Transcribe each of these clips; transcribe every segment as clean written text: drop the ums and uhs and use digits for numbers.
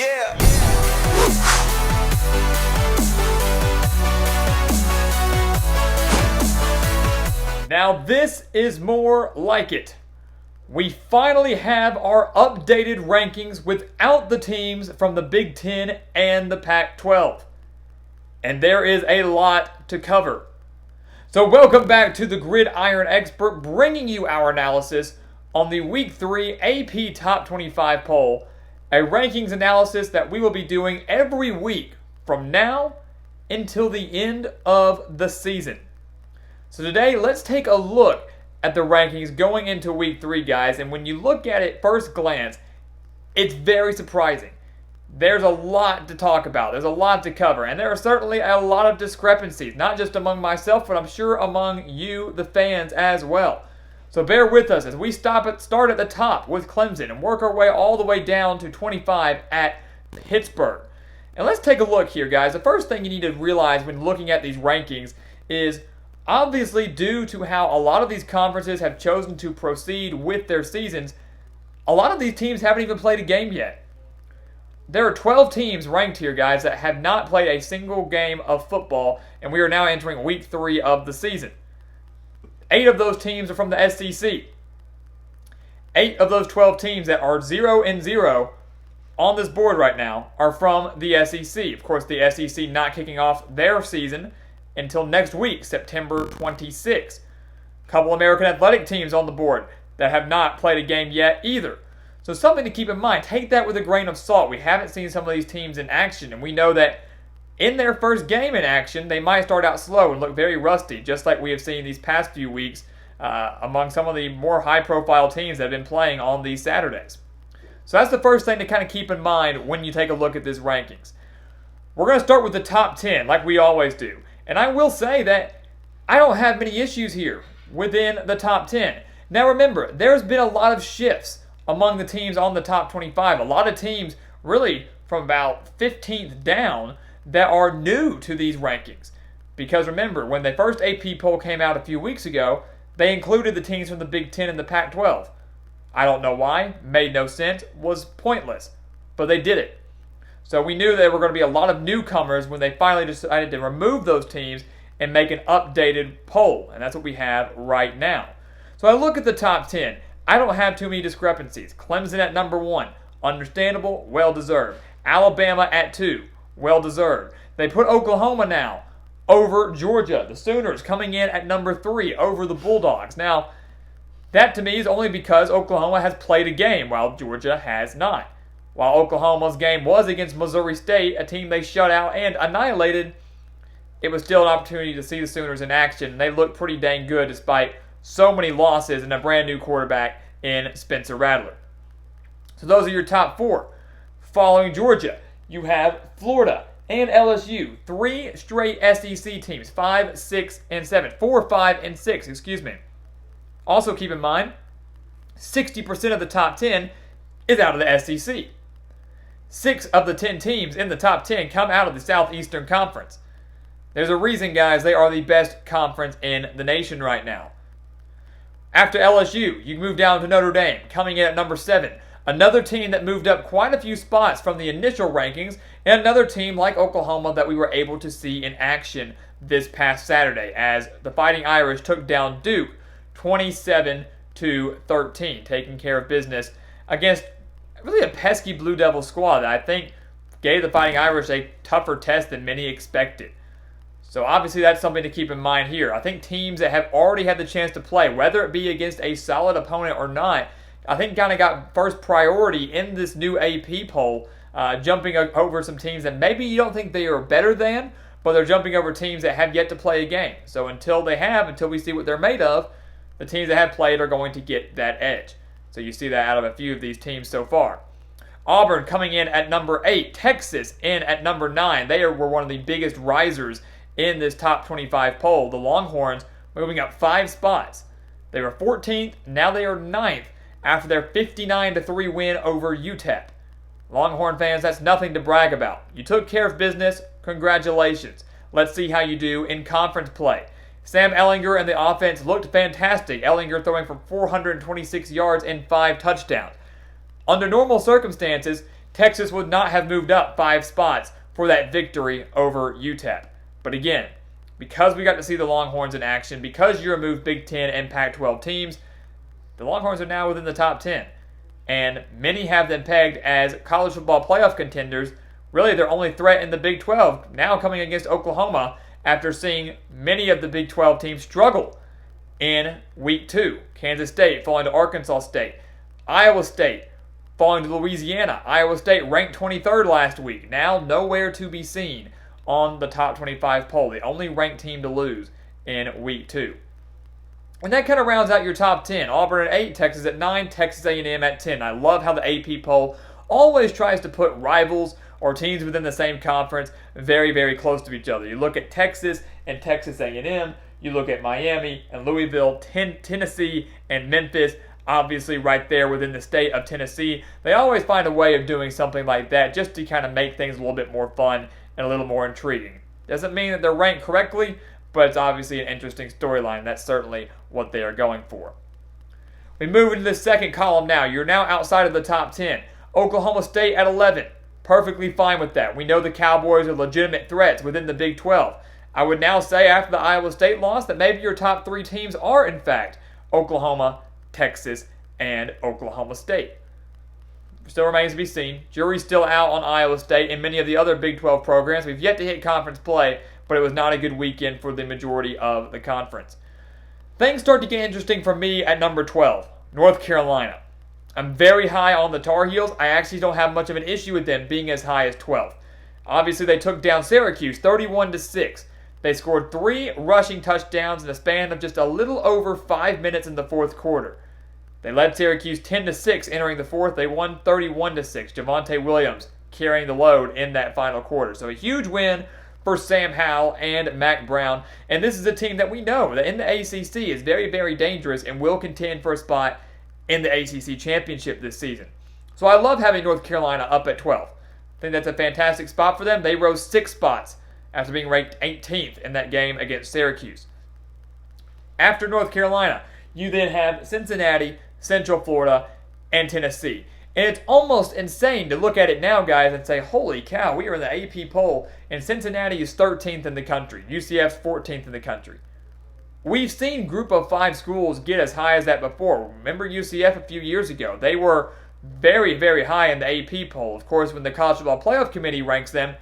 Yeah. Now this is more like it. We finally have our updated rankings without the teams from the Big Ten and the Pac-12. And there is a lot to cover. So welcome back to the Gridiron Expert, bringing you our analysis on the Week 3 AP Top 25 poll, a rankings analysis that we will be doing every week from now until the end of the season. So today, let's take a look at the rankings going into Week 3, guys. And when you look at it first glance, it's very surprising. There's a lot to talk about. There's a lot to cover. And there are certainly a lot of discrepancies, not just among myself, but I'm sure among you, the fans, as well. So bear with us as we start at the top with Clemson and work our way all the way down to 25 at Pittsburgh. And let's take a look here, guys. The first thing you need to realize when looking at these rankings is obviously due to how a lot of these conferences have chosen to proceed with their seasons, a lot of these teams haven't even played a game yet. There are 12 teams ranked here, guys, that have not played a single game of football, and we are now entering Week 3 of the season. 8 of those teams are from the SEC. 8 of those 12 teams that are 0-0 on this board right now are from the SEC. Of course, the SEC not kicking off their season until next week, September 26th. A couple American Athletic teams on the board that have not played a game yet either. So something to keep in mind. Take that with a grain of salt. We haven't seen some of these teams in action, and we know that in their first game in action, they might start out slow and look very rusty, just like we have seen these past few weeks among some of the more high-profile teams that have been playing on these Saturdays. So that's the first thing to kind of keep in mind when you take a look at these rankings. We're going to start with the top 10, like we always do. And I will say that I don't have many issues here within the top 10. Now remember, there's been a lot of shifts among the teams on the top 25. A lot of teams really from about 15th down that are new to these rankings. Because remember, when the first AP poll came out a few weeks ago, they included the teams from the Big Ten and the Pac-12. I don't know why, made no sense, was pointless, but they did it. So we knew there were going to be a lot of newcomers when they finally decided to remove those teams and make an updated poll, and that's what we have right now. So I look at the top 10. I don't have too many discrepancies. Clemson at number 1, understandable, well-deserved. Alabama at 2, well-deserved. They put Oklahoma now over Georgia. The Sooners coming in at number 3 over the Bulldogs. Now, that to me is only because Oklahoma has played a game while Georgia has not. While Oklahoma's game was against Missouri State, a team they shut out and annihilated, it was still an opportunity to see the Sooners in action. And they looked pretty dang good despite so many losses and a brand new quarterback in Spencer Rattler. So those are your top 4. Following Georgia, you have Florida and LSU. 3 straight SEC teams, 5, 6, and 7. 4, 5, and 6, excuse me. Also keep in mind, 60% of the top 10 is out of the SEC. 6 of the 10 teams in the top 10 come out of the Southeastern Conference. There's a reason, guys, they are the best conference in the nation right now. After LSU, you move down to Notre Dame, coming in at number 7. Another team that moved up quite a few spots from the initial rankings, and another team like Oklahoma that we were able to see in action this past Saturday as the Fighting Irish took down Duke 27-13, taking care of business against really a pesky Blue Devil squad that I think gave the Fighting Irish a tougher test than many expected. So obviously that's something to keep in mind here. I think teams that have already had the chance to play, whether it be against a solid opponent or not, I think kind of got first priority in this new AP poll, jumping over some teams that maybe you don't think they are better than, but they're jumping over teams that have yet to play a game. So until we see what they're made of, the teams that have played are going to get that edge. So you see that out of a few of these teams so far. Auburn coming in at number 8. Texas in at number 9. They were one of the biggest risers in this top 25 poll. The Longhorns moving up 5 spots. They were 14th, now they are 9th after their 59-3 win over UTEP. Longhorn fans, that's nothing to brag about. You took care of business, congratulations. Let's see how you do in conference play. Sam Ehlinger and the offense looked fantastic. Ehlinger throwing for 426 yards and 5 touchdowns. Under normal circumstances, Texas would not have moved up 5 spots for that victory over UTEP. But again, because we got to see the Longhorns in action, because you removed Big Ten and Pac-12 teams, the Longhorns are now within the top 10. And many have them pegged as college football playoff contenders. Really, their only threat in the Big 12 now coming against Oklahoma after seeing many of the Big 12 teams struggle in Week 2. Kansas State falling to Arkansas State. Iowa State falling to Louisiana. Iowa State ranked 23rd last week. Now nowhere to be seen on the top 25 poll. The only ranked team to lose in Week 2. And that kind of rounds out your top 10. Auburn at 8, Texas at 9, Texas A&M at 10. I love how the AP poll always tries to put rivals or teams within the same conference very, very close to each other. You look at Texas and Texas A&M. You look at Miami and Louisville, Tennessee and Memphis, obviously right there within the state of Tennessee. They always find a way of doing something like that just to kind of make things a little bit more fun and a little more intriguing. Doesn't mean that they're ranked correctly, but it's obviously an interesting storyline. That's certainly what they are going for. We move into the second column now. You're now outside of the top 10. Oklahoma State at 11. Perfectly fine with that. We know the Cowboys are legitimate threats within the Big 12. I would now say after the Iowa State loss that maybe your top 3 teams are in fact Oklahoma, Texas, and Oklahoma State. Still remains to be seen. Jury's still out on Iowa State and many of the other Big 12 programs. We've yet to hit conference play, but it was not a good weekend for the majority of the conference. Things start to get interesting for me at number 12, North Carolina. I'm very high on the Tar Heels. I actually don't have much of an issue with them being as high as 12. Obviously, they took down Syracuse 31-6. They scored 3 rushing touchdowns in a span of just a little over 5 minutes in the fourth quarter. They led Syracuse 10-6 entering the fourth. They won 31-6. Javonte Williams carrying the load in that final quarter. So a huge win for Sam Howell and Mack Brown. And this is a team that we know that in the ACC is very, very dangerous and will contend for a spot in the ACC championship this season. So I love having North Carolina up at 12. I think that's a fantastic spot for them. They rose 6 spots after being ranked 18th in that game against Syracuse. After North Carolina, you then have Cincinnati, Central Florida, and Tennessee. And it's almost insane to look at it now, guys, and say, holy cow, we are in the AP poll, and Cincinnati is 13th in the country. UCF's 14th in the country. We've seen group of 5 schools get as high as that before. Remember UCF a few years ago. They were very, very high in the AP poll. Of course, when the College Football Playoff Committee ranks them,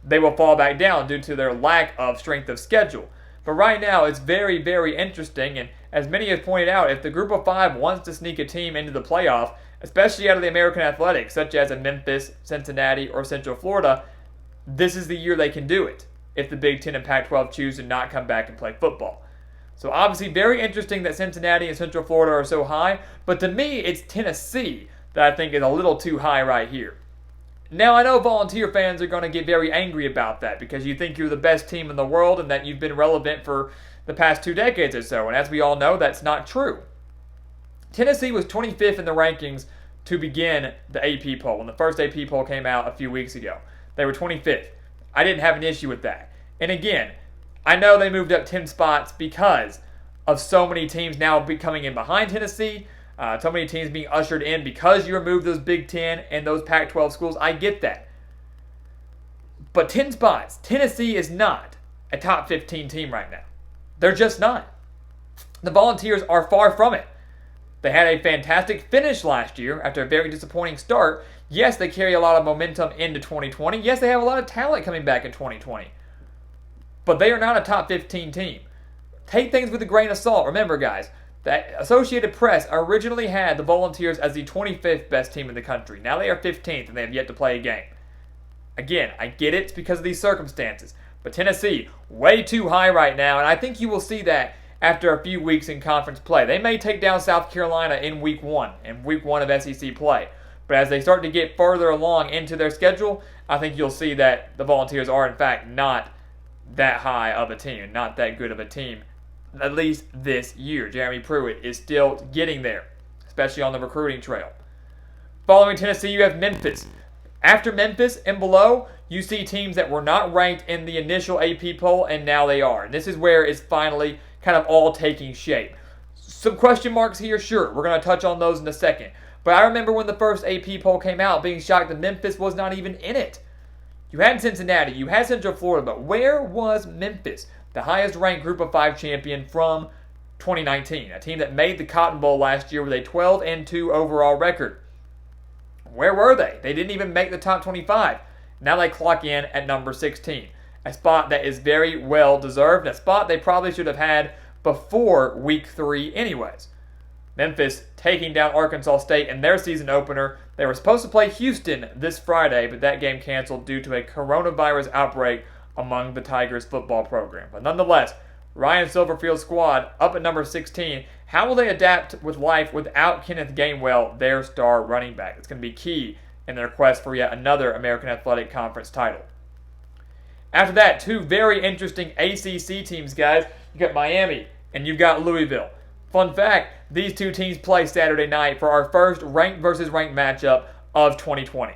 they will fall back down due to their lack of strength of schedule. But right now, it's very, very interesting, and as many have pointed out, if the group of 5 wants to sneak a team into the playoff, especially out of the American Athletics, such as a Memphis, Cincinnati, or Central Florida, this is the year they can do it if the Big Ten and Pac-12 choose to not come back and play football. So obviously very interesting that Cincinnati and Central Florida are so high, but to me, it's Tennessee that I think is a little too high right here. Now, I know Volunteer fans are going to get very angry about that because you think you're the best team in the world and that you've been relevant for the past 2 decades or so, and as we all know, that's not true. Tennessee was 25th in the rankings to begin the AP poll when the first AP poll came out a few weeks ago. They were 25th. I didn't have an issue with that. And again, I know they moved up 10 spots because of so many teams now coming in behind Tennessee, so many teams being ushered in because you removed those Big Ten and those Pac-12 schools. I get that. But 10 spots, Tennessee is not a top 15 team right now. They're just not. The Volunteers are far from it. They had a fantastic finish last year after a very disappointing start. Yes, they carry a lot of momentum into 2020. Yes, they have a lot of talent coming back in 2020. But they are not a top 15 team. Take things with a grain of salt. Remember, guys, the Associated Press originally had the Volunteers as the 25th best team in the country. Now they are 15th and they have yet to play a game. Again, I get it. It's because of these circumstances. But Tennessee, way too high right now, and I think you will see that after a few weeks in conference play. They may take down South Carolina in week 1 of SEC play. But as they start to get further along into their schedule, I think you'll see that the Volunteers are, in fact, not that high of a team, not that good of a team, at least this year. Jeremy Pruitt is still getting there, especially on the recruiting trail. Following Tennessee, you have Memphis. After Memphis and below, you see teams that were not ranked in the initial AP poll, and now they are. And this is where it's finally kind of all taking shape. Some question marks here, sure. We're going to touch on those in a second. But I remember when the first AP poll came out, being shocked that Memphis was not even in it. You had Cincinnati, you had Central Florida, but where was Memphis, the highest ranked Group of 5 champion from 2019, a team that made the Cotton Bowl last year with a 12-2 overall record? Where were they? They didn't even make the top 25. Now they clock in at number 16, a spot that is very well deserved, a spot they probably should have had before week 3 anyways. Memphis taking down Arkansas State in their season opener. They were supposed to play Houston this Friday, but that game canceled due to a coronavirus outbreak among the Tigers football program. But nonetheless, Ryan Silverfield's squad up at number 16. How will they adapt with life without Kenneth Gainwell, their star running back? It's going to be key in their quest for yet another American Athletic Conference title. After that, two very interesting ACC teams, guys. You got Miami and you've got Louisville. Fun fact, these two teams play Saturday night for our first ranked versus ranked matchup of 2020.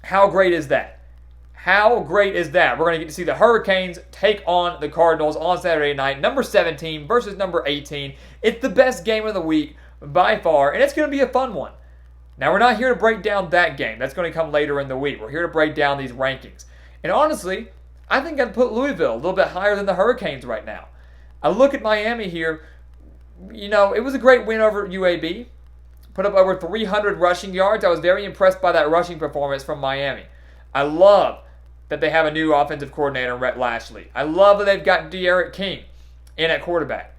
How great is that? How great is that? We're going to get to see the Hurricanes take on the Cardinals on Saturday night. Number 17 versus number 18. It's the best game of the week by far, and it's going to be a fun one. Now, we're not here to break down that game. That's going to come later in the week. We're here to break down these rankings. And honestly, I think I'd put Louisville a little bit higher than the Hurricanes right now. I look at Miami here. You know, it was a great win over UAB. Put up over 300 rushing yards. I was very impressed by that rushing performance from Miami. I love that they have a new offensive coordinator, Rhett Lashley. I love that they've got De'Aaron King in at quarterback.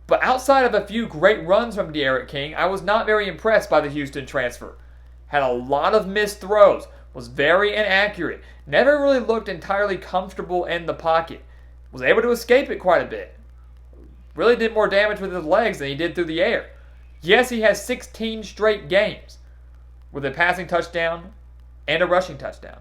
But outside of a few great runs from De'Aaron King, I was not very impressed by the Houston transfer. Had a lot of missed throws. Was very inaccurate. Never really looked entirely comfortable in the pocket. Was able to escape it quite a bit. Really did more damage with his legs than he did through the air. Yes, he has 16 straight games with a passing touchdown and a rushing touchdown.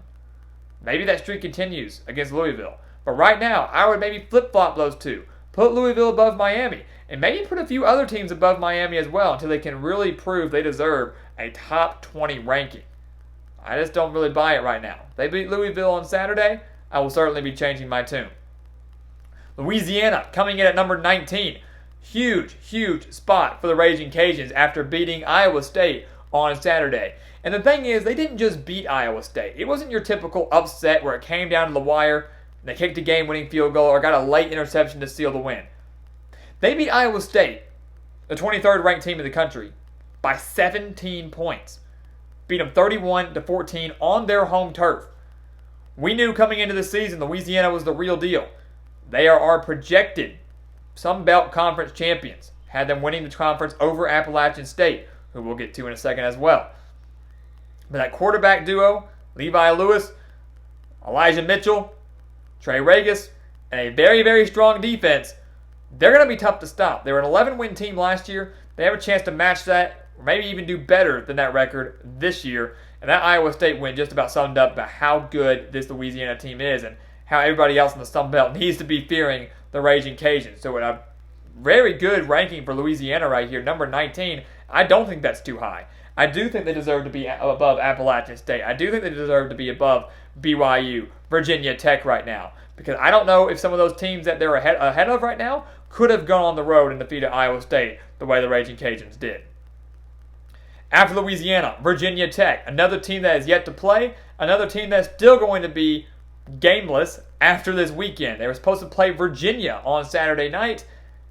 Maybe that streak continues against Louisville. But right now, I would maybe flip-flop those two. Put Louisville above Miami. And maybe put a few other teams above Miami as well until they can really prove they deserve a top 20 ranking. I just don't really buy it right now. If they beat Louisville on Saturday, I will certainly be changing my tune. Louisiana coming in at number 19. Huge, huge spot for the Raging Cajuns after beating Iowa State on Saturday. And the thing is, they didn't just beat Iowa State. It wasn't your typical upset where it came down to the wire, and they kicked a game-winning field goal or got a late interception to seal the win. They beat Iowa State, the 23rd ranked team in the country, by 17 points. Beat them 31-14 on their home turf. We knew coming into the season Louisiana was the real deal. They are our projected Sun Belt Conference champions. Had them winning the conference over Appalachian State, who we'll get to in a second as well. But that quarterback duo, Levi Lewis, Elijah Mitchell, Trey Regis, and a very, very strong defense, they're going to be tough to stop. They were an 11-win team last year. They have a chance to match that, or maybe even do better than that record this year. And that Iowa State win just about summed up about how good this Louisiana team is and how everybody else in the Sun Belt needs to be fearing the Raging Cajuns. So a very good ranking for Louisiana right here, number 19. I don't think that's too high. I do think they deserve to be above Appalachian State. I do think they deserve to be above BYU, Virginia Tech right now. Because I don't know if some of those teams that they're ahead of right now could have gone on the road and defeated Iowa State the way the Raging Cajuns did. After Louisiana, Virginia Tech, another team that is yet to play, another team that's still going to be gameless after this weekend. They were supposed to play Virginia on Saturday night.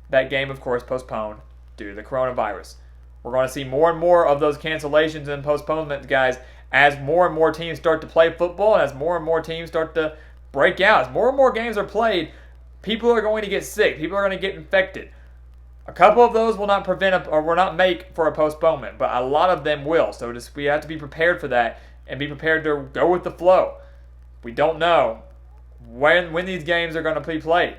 That game, of course, postponed due to the coronavirus. We're going to see more and more of those cancellations and postponements, guys, as more and more teams start to play football and as more and more teams start to break out. As more and more games are played, people are going to get sick. People are going to get infected. A couple of those will not will not make for a postponement, but a lot of them will. So we have to be prepared for that and be prepared to go with the flow. We don't know when these games are going to be played.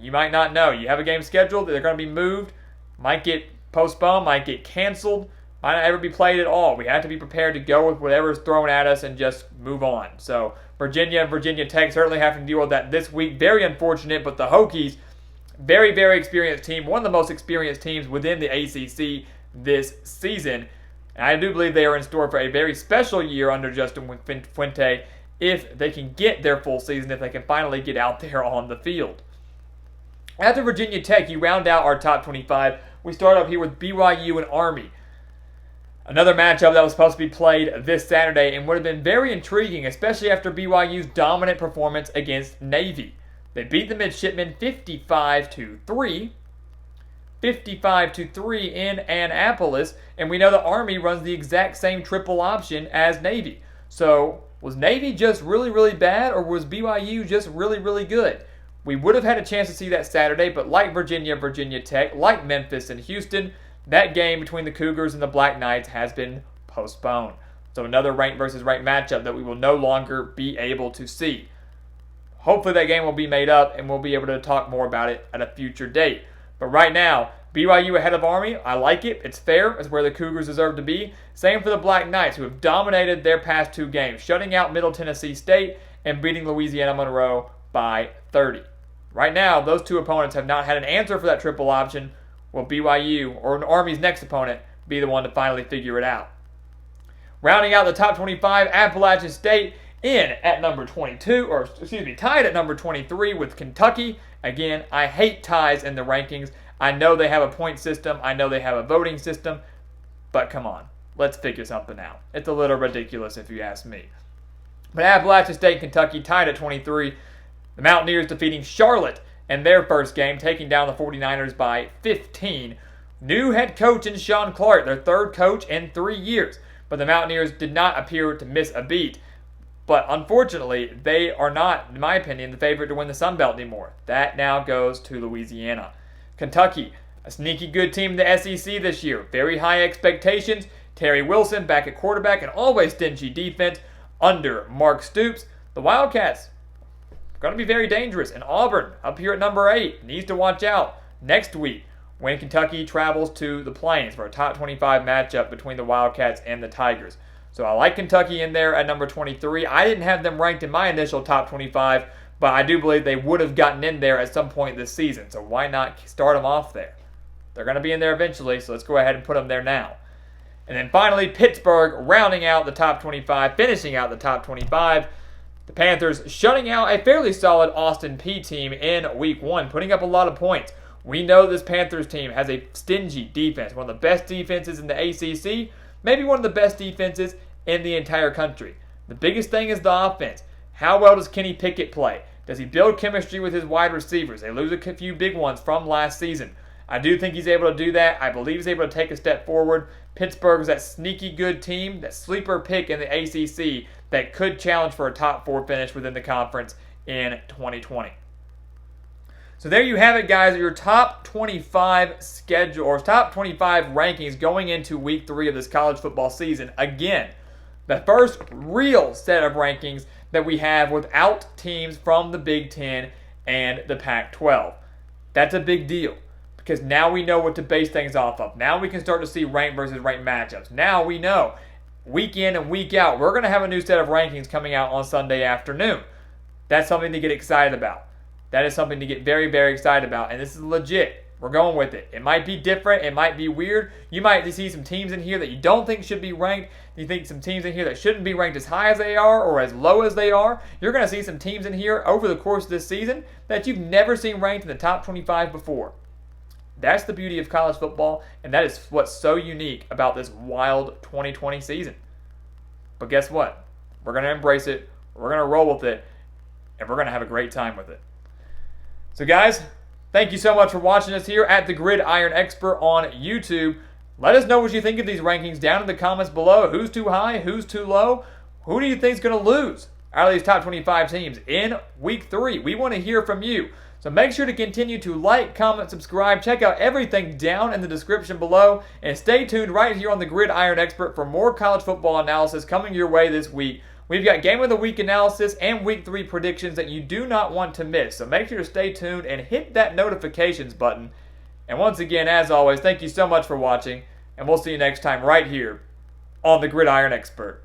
You might not know. You have a game scheduled, they're going to be moved, might get postponed, might get canceled, might not ever be played at all. We have to be prepared to go with whatever's thrown at us and just move on. So Virginia and Virginia Tech certainly have to deal with that this week. Very unfortunate, but the Hokies, very, very experienced team, one of the most experienced teams within the ACC this season. And I do believe they are in store for a very special year under Justin Fuente if they can get their full season, if they can finally get out there on the field. After Virginia Tech, you round out our top 25. We start up here with BYU and Army. Another matchup that was supposed to be played this Saturday and would have been very intriguing, especially after BYU's dominant performance against Navy. They beat the Midshipmen 55-3. 55-3 in Annapolis, and we know the Army runs the exact same triple option as Navy. So, was Navy just really, really bad, or was BYU just really, really good? We would have had a chance to see that Saturday, but like Virginia, Virginia Tech, like Memphis and Houston, that game between the Cougars and the Black Knights has been postponed. So another ranked versus ranked matchup that we will no longer be able to see. Hopefully that game will be made up and we'll be able to talk more about it at a future date. But right now, BYU ahead of Army. I like it. It's fair. It's where the Cougars deserve to be. Same for the Black Knights, who have dominated their past two games, shutting out Middle Tennessee State and beating Louisiana Monroe by 30. Right now, those two opponents have not had an answer for that triple option. Will BYU, or an Army's next opponent, be the one to finally figure it out? Rounding out the top 25, Appalachian State tied at number 23 with Kentucky. Again, I hate ties in the rankings. I know they have a point system. I know they have a voting system. But come on, let's figure something out. It's a little ridiculous if you ask me. But Appalachian State and Kentucky tied at 23. The Mountaineers defeating Charlotte in their first game, taking down the 49ers by 15. New head coach in Sean Clark, their third coach in 3 years. But the Mountaineers did not appear to miss a beat. But unfortunately, they are not, in my opinion, the favorite to win the Sun Belt anymore. That now goes to Louisiana. Kentucky, a sneaky good team in the SEC this year. Very high expectations. Terry Wilson back at quarterback, and always stingy defense under Mark Stoops. The Wildcats, going to be very dangerous. And Auburn, up here at number 8, needs to watch out next week when Kentucky travels to the Plains for a top 25 matchup between the Wildcats and the Tigers. So I like Kentucky in there at number 23. I didn't have them ranked in my initial top 25, but I do believe they would have gotten in there at some point this season. So why not start them off there? They're going to be in there eventually, so let's go ahead and put them there now. And then finally, Pittsburgh rounding out the top 25, finishing out the top 25. The Panthers shutting out a fairly solid Austin Peay team in week 1, putting up a lot of points. We know this Panthers team has a stingy defense, one of the best defenses in the ACC, maybe one of the best defenses in the entire country. The biggest thing is the offense. How well does Kenny Pickett play? Does he build chemistry with his wide receivers? They lose a few big ones from last season. I do think he's able to do that. I believe he's able to take a step forward. Pittsburgh's that sneaky good team, that sleeper pick in the ACC that could challenge for a top 4 finish within the conference in 2020. So there you have it, guys. Your top 25 schedule, or top 25 rankings going into week 3 of this college football season. Again, the first real set of rankings that we have without teams from the Big Ten and the Pac-12. That's a big deal, because now we know what to base things off of. Now we can start to see ranked versus ranked matchups. Now we know week in and week out, we're going to have a new set of rankings coming out on Sunday afternoon. That's something to get excited about. That is something to get very, very excited about, and this is legit. We're going with it. It might be different. It might be weird. You might see some teams in here that you don't think should be ranked. You think some teams in here that shouldn't be ranked as high as they are or as low as they are. You're going to see some teams in here over the course of this season that you've never seen ranked in the top 25 before. That's the beauty of college football, and that is what's so unique about this wild 2020 season. But guess what? We're going to embrace it. We're going to roll with it, and we're going to have a great time with it. So guys, thank you so much for watching us here at the Gridiron Expert on YouTube. Let us know what you think of these rankings down in the comments below. Who's too high? Who's too low? Who do you think is going to lose out of these top 25 teams in week 3? We want to hear from you. So make sure to continue to like, comment, subscribe. Check out everything down in the description below. And stay tuned right here on the Gridiron Expert for more college football analysis coming your way this week. We've got Game of the Week analysis and Week 3 predictions that you do not want to miss. So make sure to stay tuned and hit that notifications button. And once again, as always, thank you so much for watching. And we'll see you next time right here on the Gridiron Expert.